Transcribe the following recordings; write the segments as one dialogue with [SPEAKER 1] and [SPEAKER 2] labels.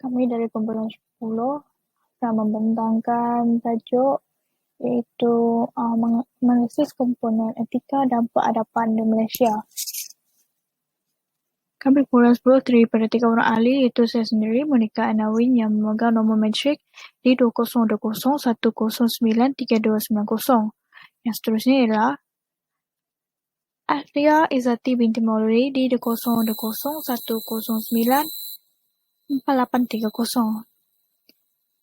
[SPEAKER 1] Kami dari kumpulan 10 telah membentangkan tajuk iaitu menganalisis komponen etika dan peradaban di Malaysia. Kami kumpulan 10 terdiri pada 3 orang ahli iaitu saya sendiri, Monica Anawin yang memegang nombor matrik di 202010939290. Yang seterusnya ialah Athlia Izzati binti Mauludi di 2021094830.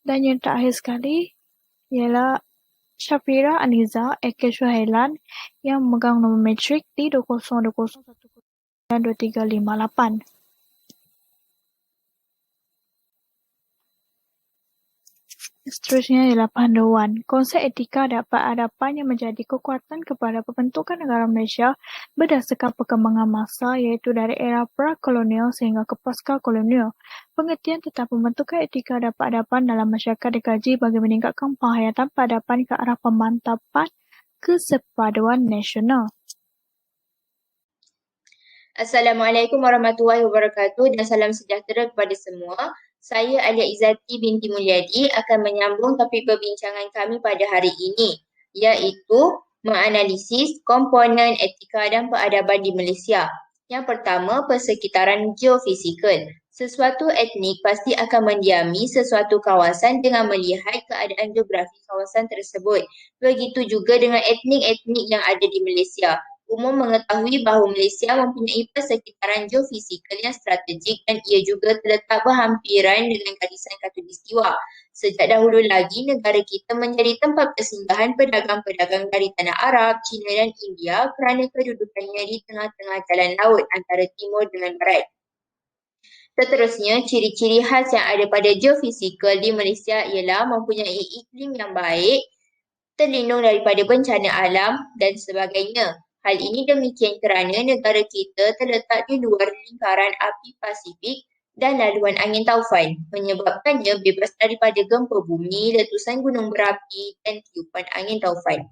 [SPEAKER 1] Dan yang terakhir sekali ialah Shafira Aniza aka Syuhailan yang memegang nombor matrik di 2020192358. Seterusnya ialah panduan. Konsep etika dan peradaban yang menjadi kekuatan kepada pembentukan negara Malaysia berdasarkan perkembangan masa iaitu dari era pra-kolonial sehingga ke pasca-kolonial. Pengertian tentang pembentukan etika dan peradaban dalam masyarakat dikaji bagi meningkatkan penghayatan peradaban ke arah pemantapan kesepaduan nasional.
[SPEAKER 2] Assalamualaikum warahmatullahi wabarakatuh dan salam sejahtera kepada semua. Saya Alia Izzati binti Mulyadi akan menyambung topik perbincangan kami pada hari ini, iaitu menganalisis komponen etika dan peradaban di Malaysia. Yang pertama, persekitaran geofisikal. Sesuatu etnik pasti akan mendiami sesuatu kawasan dengan melihat keadaan geografi kawasan tersebut. Begitu juga dengan etnik-etnik yang ada di Malaysia. Umum mengetahui bahawa Malaysia mempunyai persekitaran geofisikal yang strategik dan ia juga terletak berhampiran dengan garisan khatulistiwa. Sejak dahulu lagi, negara kita menjadi tempat persinggahan pedagang-pedagang dari tanah Arab, China dan India kerana kedudukannya di tengah-tengah jalan laut antara timur dengan barat. Seterusnya, ciri-ciri khas yang ada pada geofisikal di Malaysia ialah mempunyai iklim yang baik, terlindung daripada bencana alam dan sebagainya. Hal ini demikian kerana negara kita terletak di luar lingkaran api Pasifik dan laluan angin taufan, menyebabkannya bebas daripada gempa bumi, letusan gunung berapi dan tiupan angin taufan.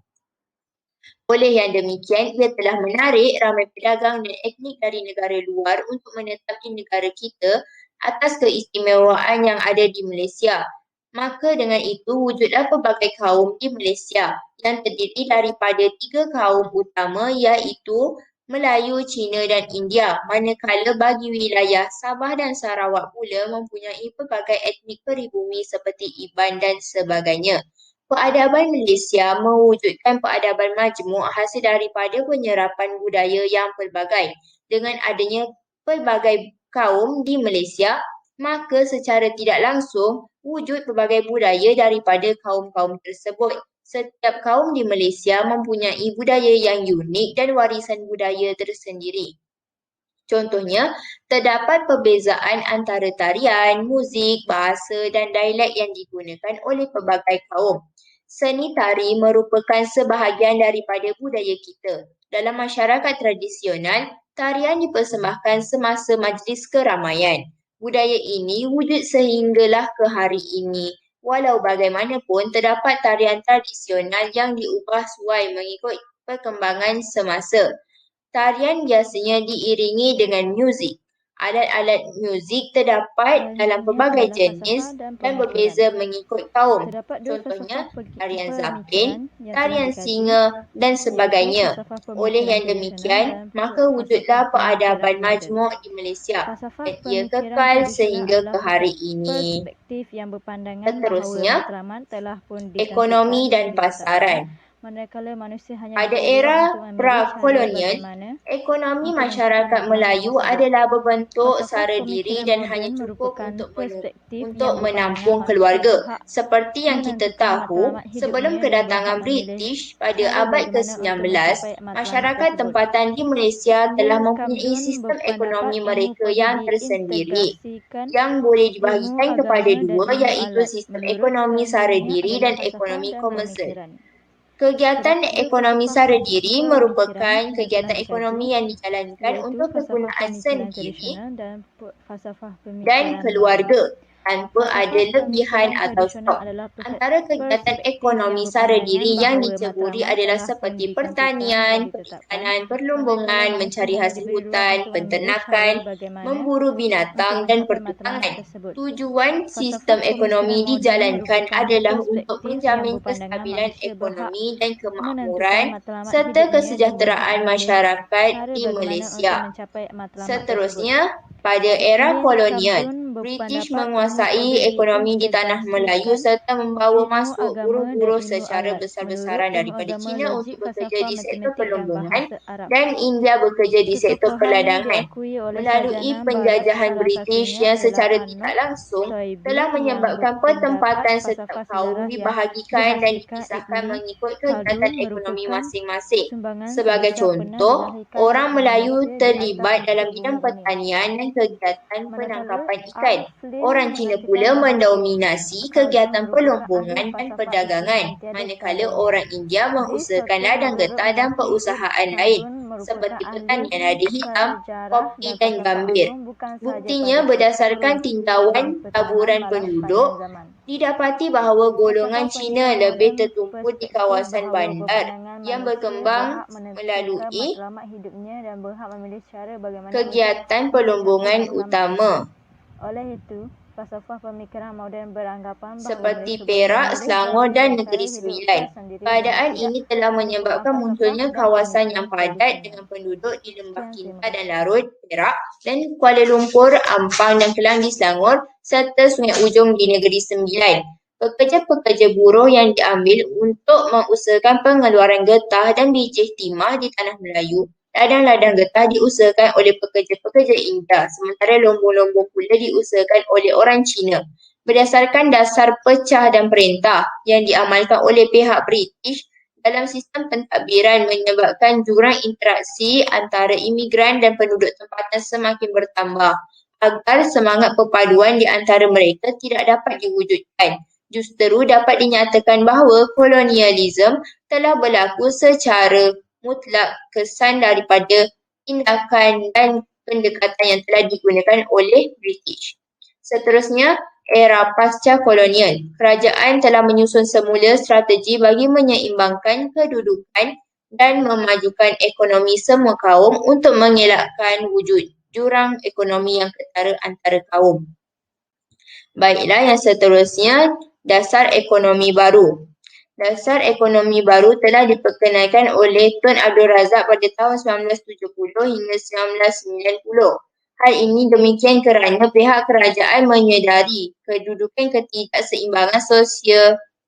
[SPEAKER 2] Oleh yang demikian, ia telah menarik ramai pedagang dan etnik dari negara luar untuk menetap di negara kita atas keistimewaan yang ada di Malaysia. Maka dengan itu wujudlah pelbagai kaum di Malaysia yang terdiri daripada 3 kaum utama iaitu Melayu, Cina dan India. Manakala bagi wilayah Sabah dan Sarawak pula mempunyai pelbagai etnik peribumi seperti Iban dan sebagainya. Peradaban Malaysia mewujudkan peradaban majmuk hasil daripada penyerapan budaya yang pelbagai. Dengan adanya pelbagai kaum di Malaysia, maka secara tidak langsung wujud pelbagai budaya daripada kaum-kaum tersebut. Setiap kaum di Malaysia mempunyai budaya yang unik dan warisan budaya tersendiri. Contohnya, terdapat perbezaan antara tarian, muzik, bahasa dan dialek yang digunakan oleh pelbagai kaum. Seni tari merupakan sebahagian daripada budaya kita. Dalam masyarakat tradisional, tarian dipersembahkan semasa majlis keramaian. Budaya ini wujud sehinggalah ke hari ini. Walau bagaimanapun, terdapat tarian tradisional yang diubah suai mengikut perkembangan semasa. Tarian biasanya diiringi dengan muzik. Alat-alat muzik terdapat dalam pelbagai jenis dan berbeza mengikut kaum. Contohnya, tarian zapin, tarian singa dan sebagainya. Oleh yang demikian, maka wujudlah peradaban majmuk di Malaysia dan ia kekal sehingga ke hari ini. Seterusnya, ekonomi dan pasaran. Pada era pra-kolonial, ekonomi masyarakat Melayu adalah berbentuk sara diri dan hanya cukup untuk menampung keluarga. Seperti yang kita tahu, sebelum kedatangan British pada abad ke-19, masyarakat tempatan di Malaysia telah mempunyai sistem ekonomi mereka yang tersendiri, yang boleh dibahagikan kepada dua iaitu sistem ekonomi sara diri dan ekonomi komersial. Kegiatan ekonomi sara diri merupakan kegiatan ekonomi yang dijalankan untuk kegunaan sendiri dan keluarga. tanpa ada lebihan atau stok. Antara kegiatan ekonomi sara diri yang diceburi adalah seperti pertanian, perikanan, perlumbungan, mencari hasil hutan, penternakan, memburu binatang dan pertukangan. Tujuan sistem ekonomi dijalankan adalah untuk menjamin kestabilan ekonomi dan kemakmuran serta kesejahteraan masyarakat di Malaysia. Seterusnya, pada era kolonial, British menguasai ekonomi di tanah Melayu serta membawa masuk buruh-buruh secara besar-besaran daripada China untuk bekerja di sektor perlumbungan dan India bekerja di sektor perladangan. Melalui penjajahan British yang secara tidak langsung telah menyebabkan pertempatan setiap kaum dibahagikan dan dipisahkan mengikut kegiatan ekonomi masing-masing. Sebagai contoh, orang Melayu terlibat dalam bidang pertanian dan kegiatan penangkapan ikan. Orang Cina pula mendominasi kegiatan perlumbungan dan perdagangan, manakala orang India mengusahakan ladang getah dan perusahaan lain seperti pertanian lada hitam, kopi dan gambir. Buktinya, berdasarkan tinjauan taburan penduduk, didapati bahawa golongan Cina lebih tertumpu di kawasan bandar yang berkembang melalui kegiatan perlumbungan utama seperti Perak, Selangor dan Negeri Sembilan. Keadaan ini telah menyebabkan munculnya kawasan yang padat dengan penduduk di Lembah Kinta dan Larut, Perak, dan Kuala Lumpur, Ampang dan Kelang di Selangor serta Sungai Ujong di Negeri Sembilan. Pekerja-pekerja buruh yang diambil untuk mengusahakan pengeluaran getah dan biji timah di tanah Melayu. Ladang-ladang getah diusahakan oleh pekerja-pekerja India, sementara lombong-lombong pula diusahakan oleh orang Cina. Berdasarkan dasar pecah dan perintah yang diamalkan oleh pihak British dalam sistem pentadbiran menyebabkan jurang interaksi antara imigran dan penduduk tempatan semakin bertambah agar semangat perpaduan di antara mereka tidak dapat diwujudkan. Justeru dapat dinyatakan bahawa kolonialisme telah berlaku secara mutlak kesan daripada tindakan dan pendekatan yang telah digunakan oleh British. Seterusnya, era pasca kolonial. Kerajaan telah menyusun semula strategi bagi menyeimbangkan kedudukan dan memajukan ekonomi semua kaum untuk mengelakkan wujud jurang ekonomi yang ketara antara kaum. Baiklah, yang seterusnya, dasar ekonomi baru. Dasar ekonomi baru telah diperkenalkan oleh Tun Abdul Razak pada tahun 1970 hingga 1990. Hal ini demikian kerana pihak kerajaan menyedari kedudukan ketidakseimbangan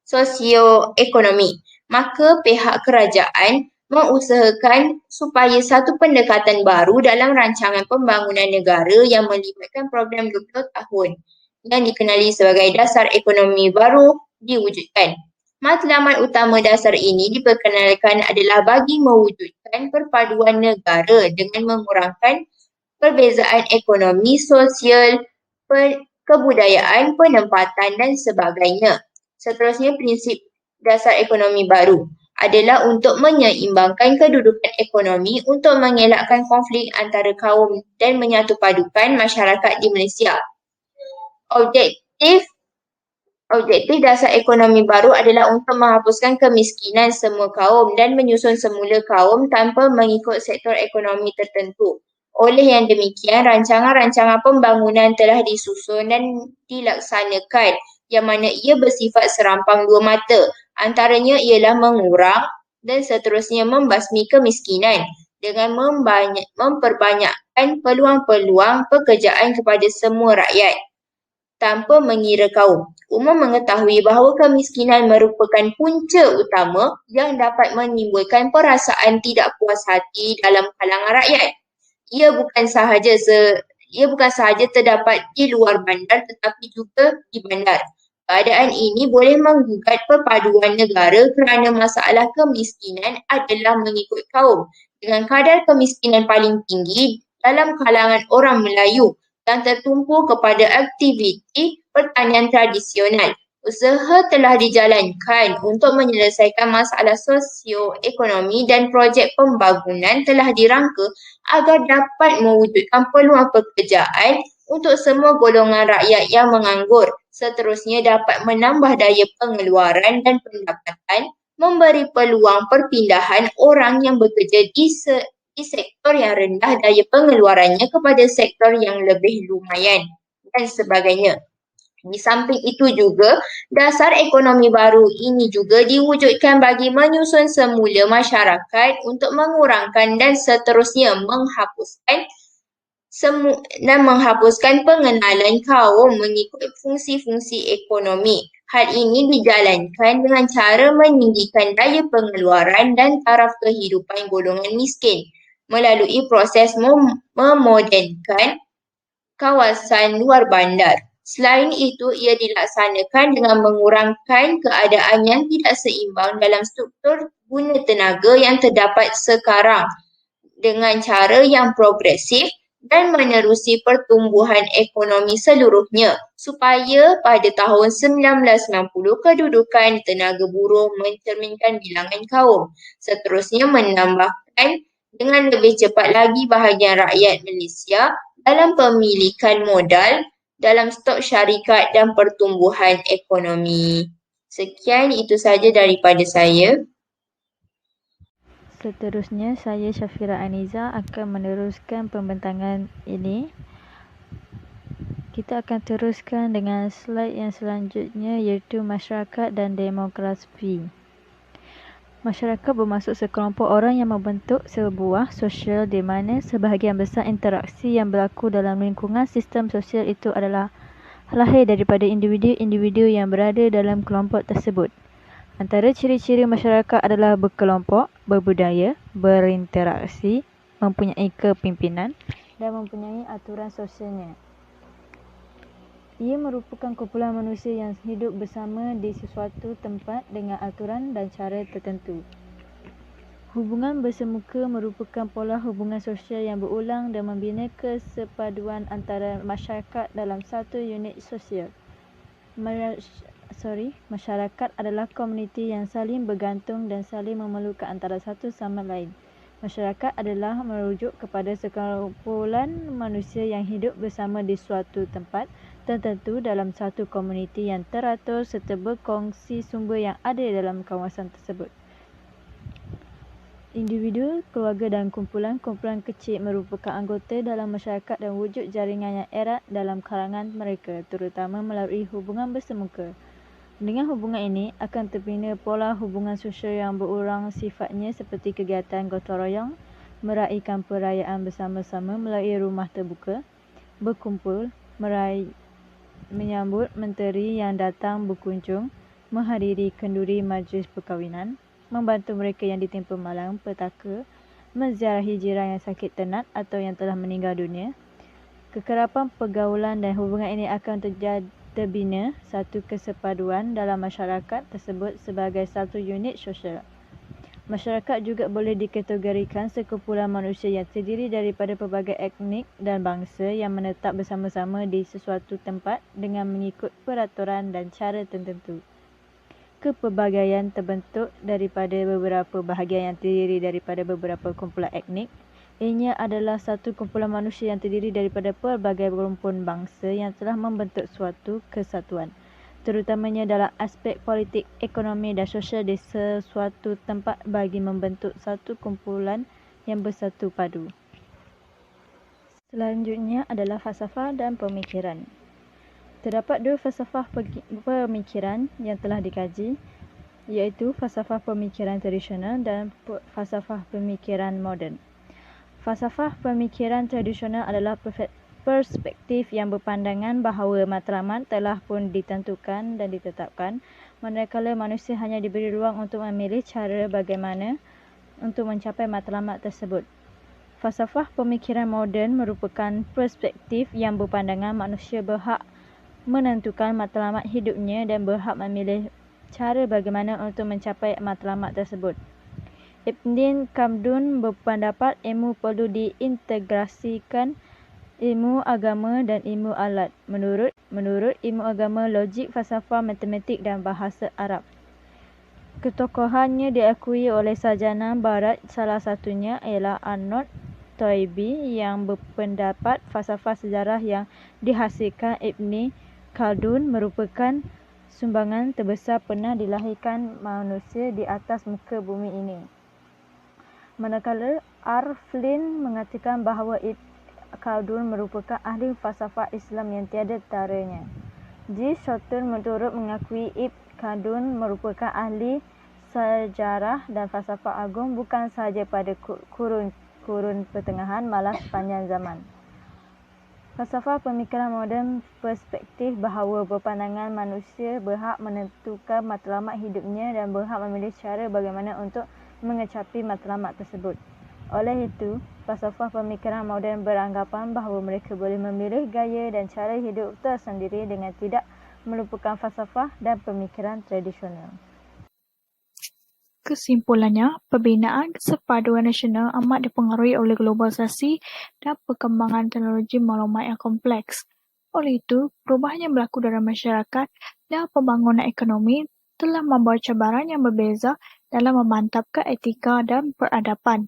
[SPEAKER 2] sosioekonomi. Maka pihak kerajaan mengusahakan supaya satu pendekatan baru dalam rancangan pembangunan negara yang melibatkan program 20 tahun yang dikenali sebagai dasar ekonomi baru diwujudkan. Matlamat utama dasar ini diperkenalkan adalah bagi mewujudkan perpaduan negara dengan mengurangkan perbezaan ekonomi, sosial, kebudayaan, penempatan dan sebagainya. Seterusnya, prinsip dasar ekonomi baru adalah untuk menyeimbangkan kedudukan ekonomi untuk mengelakkan konflik antara kaum dan menyatupadukan masyarakat di Malaysia. Objektif dasar ekonomi baru adalah untuk menghapuskan kemiskinan semua kaum dan menyusun semula kaum tanpa mengikut sektor ekonomi tertentu. Oleh yang demikian, rancangan-rancangan pembangunan telah disusun dan dilaksanakan yang mana ia bersifat serampang dua mata. Antaranya ialah mengurang dan seterusnya membasmi kemiskinan dengan memperbanyakkan peluang-peluang pekerjaan kepada semua rakyat tanpa mengira kaum. Umum mengetahui bahawa kemiskinan merupakan punca utama yang dapat menimbulkan perasaan tidak puas hati dalam kalangan rakyat. Ia bukan sahaja terdapat di luar bandar tetapi juga di bandar. Keadaan ini boleh menggugat perpaduan negara kerana masalah kemiskinan adalah mengikut kaum dengan kadar kemiskinan paling tinggi dalam kalangan orang Melayu yang tertumpu kepada aktiviti pertanian tradisional. Usaha telah dijalankan untuk menyelesaikan masalah sosioekonomi dan projek pembangunan telah dirangka agar dapat mewujudkan peluang pekerjaan untuk semua golongan rakyat yang menganggur. Seterusnya dapat menambah daya pengeluaran dan pendapatan, memberi peluang perpindahan orang yang bekerja di sektor yang rendah daya pengeluarannya kepada sektor yang lebih lumayan dan sebagainya. Di samping itu juga, dasar ekonomi baru ini juga diwujudkan bagi menyusun semula masyarakat untuk mengurangkan dan seterusnya menghapuskan pengenalan kaum mengikut fungsi-fungsi ekonomi. Hal ini dijalankan dengan cara meninggikan daya pengeluaran dan taraf kehidupan golongan miskin melalui proses memodernkan kawasan luar bandar. Selain itu, ia dilaksanakan dengan mengurangkan keadaan yang tidak seimbang dalam struktur guna tenaga yang terdapat sekarang dengan cara yang progresif dan menerusi pertumbuhan ekonomi seluruhnya supaya pada tahun 1990 kedudukan tenaga buruh mencerminkan bilangan kaum. Seterusnya menambahkan dengan lebih cepat lagi bahagian rakyat Malaysia dalam pemilikan modal dalam stok syarikat dan pertumbuhan ekonomi. Sekian, itu saja daripada saya.
[SPEAKER 3] Seterusnya, saya Syafira Aniza akan meneruskan pembentangan ini. Kita akan teruskan dengan slide yang selanjutnya iaitu masyarakat dan demografi. Masyarakat bermaksud sekelompok orang yang membentuk sebuah sosial di mana sebahagian besar interaksi yang berlaku dalam lingkungan sistem sosial itu adalah lahir daripada individu-individu yang berada dalam kelompok tersebut. Antara ciri-ciri masyarakat adalah berkelompok, berbudaya, berinteraksi, mempunyai kepimpinan dan mempunyai aturan sosialnya. Ia merupakan kumpulan manusia yang hidup bersama di sesuatu tempat dengan aturan dan cara tertentu. Hubungan bersemuka merupakan pola hubungan sosial yang berulang dan membina kesepaduan antara masyarakat dalam satu unit sosial. Masyarakat adalah komuniti yang saling bergantung dan saling memerlukan antara satu sama lain. Masyarakat adalah merujuk kepada sekumpulan manusia yang hidup bersama di suatu tempat tertentu dalam satu komuniti yang teratur serta berkongsi sumber yang ada dalam kawasan tersebut. Individu, keluarga dan kumpulan-kumpulan kecil merupakan anggota dalam masyarakat dan wujud jaringan yang erat dalam kalangan mereka, terutama melalui hubungan bersemuka. Dengan hubungan ini, akan terbina pola hubungan sosial yang berulang sifatnya seperti kegiatan gotong royong, meraihkan perayaan bersama-sama melalui rumah terbuka, berkumpul, menyambut menteri yang datang berkunjung, menghadiri kenduri majlis perkahwinan, membantu mereka yang ditimpa malang petaka, menziarahi jiran yang sakit tenat atau yang telah meninggal dunia. Kekerapan pergaulan dan hubungan ini akan terbina satu kesepaduan dalam masyarakat tersebut sebagai satu unit sosial. Masyarakat juga boleh dikategorikan sekumpulan manusia yang terdiri daripada pelbagai etnik dan bangsa yang menetap bersama-sama di sesuatu tempat dengan mengikut peraturan dan cara tertentu. Kepelbagaian terbentuk daripada beberapa bahagian yang terdiri daripada beberapa kumpulan etnik. Ianya adalah satu kumpulan manusia yang terdiri daripada pelbagai rumpun bangsa yang telah membentuk suatu kesatuan, terutamanya dalam aspek politik, ekonomi dan sosial di sesuatu tempat bagi membentuk satu kumpulan yang bersatu padu. Selanjutnya adalah falsafah dan pemikiran. Terdapat dua falsafah pemikiran yang telah dikaji, iaitu falsafah pemikiran tradisional dan falsafah pemikiran moden. Falsafah pemikiran tradisional adalah perspektif yang berpandangan bahawa matlamat telah pun ditentukan dan ditetapkan, manakala manusia hanya diberi ruang untuk memilih cara bagaimana untuk mencapai matlamat tersebut. Falsafah pemikiran moden merupakan perspektif yang berpandangan manusia berhak menentukan matlamat hidupnya dan berhak memilih cara bagaimana untuk mencapai matlamat tersebut. Ibn Khaldun berpendapat ilmu perlu diintegrasikan ilmu agama dan ilmu alat. Menurut ilmu agama, logik, falsafah, matematik dan bahasa Arab. Ketokohannya diakui oleh sarjana barat, salah satunya ialah Arnold At-Taibi yang berpendapat falsafah sejarah yang dihasilkan Ibn Khaldun merupakan sumbangan terbesar pernah dilahirkan manusia di atas muka bumi ini. Manakala R. Flynn mengatakan bahawa Ibn Khaldun merupakan ahli falsafah Islam yang tiada taranya. G. Shorten turut mengakui Ibn Khaldun merupakan ahli sejarah dan falsafah agung bukan sahaja pada kurun pertengahan, malah sepanjang zaman. Falsafah pemikiran moden perspektif bahawa berpandangan manusia berhak menentukan matlamat hidupnya dan berhak memilih cara bagaimana untuk mengecapi matlamat tersebut. Oleh itu, falsafah pemikiran moden beranggapan bahawa mereka boleh memilih gaya dan cara hidup tersendiri dengan tidak melupakan falsafah dan pemikiran tradisional.
[SPEAKER 1] Kesimpulannya, pembinaan kesepaduan nasional amat dipengaruhi oleh globalisasi dan perkembangan teknologi maklumat yang kompleks. Oleh itu, perubahan yang berlaku dalam masyarakat dan pembangunan ekonomi telah membawa cabaran yang berbeza dalam memantapkan etika dan peradaban.